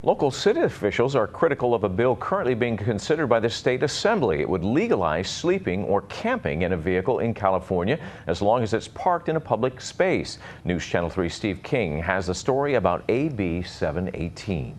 Local city officials are critical of a bill currently being considered by the state assembly. It would legalize sleeping or camping in a vehicle in California as long as it's parked in a public space. News Channel 3 Steve King has the story about AB 718.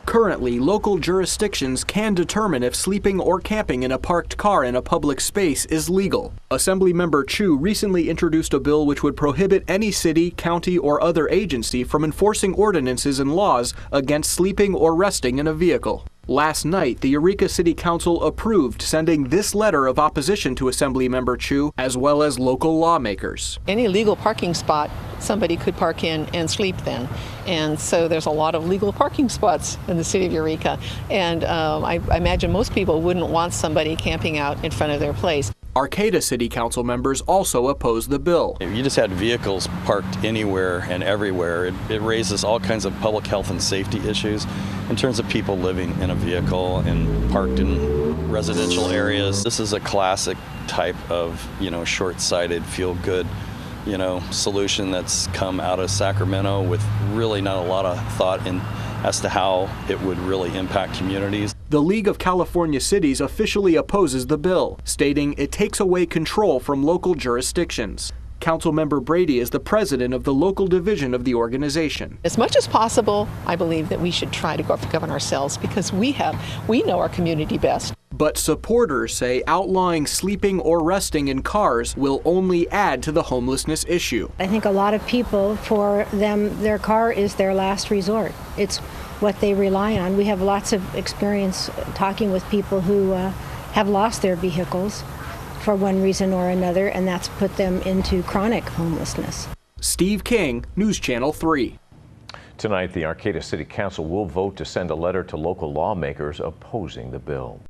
Currently, local jurisdictions can determine if sleeping or camping in a parked car in a public space is legal. Assemblymember Chu recently introduced a bill which would prohibit any city, county, or other agency from enforcing ordinances and laws against sleeping or resting in a vehicle. Last night, the Eureka City Council approved sending this letter of opposition to Assemblymember Chu, as well as local lawmakers. Any legal parking spot, somebody could park in and sleep then. And so there's a lot of legal parking spots in the city of Eureka. And I imagine most people wouldn't want somebody camping out in front of their place. Arcata City Council members also oppose the bill. If you just had vehicles parked anywhere and everywhere, it raises all kinds of public health and safety issues in terms of people living in a vehicle and parked in residential areas. This is a classic type of, short-sighted, feel-good, solution that's come out of Sacramento with really not a lot of thought as to how it would really impact communities. The League of California Cities officially opposes the bill, stating it takes away control from local jurisdictions. Councilmember Brady is the president of the local division of the organization. As much as possible, I believe that we should try to govern ourselves because we know our community best. But supporters say outlawing sleeping or resting in cars will only add to the homelessness issue. I think a lot of people, for them, their car is their last resort. It's what they rely on. We have lots of experience talking with people who have lost their vehicles for one reason or another, and that's put them into chronic homelessness. Steve King, News Channel 3. Tonight, the Arcata City Council will vote to send a letter to local lawmakers opposing the bill.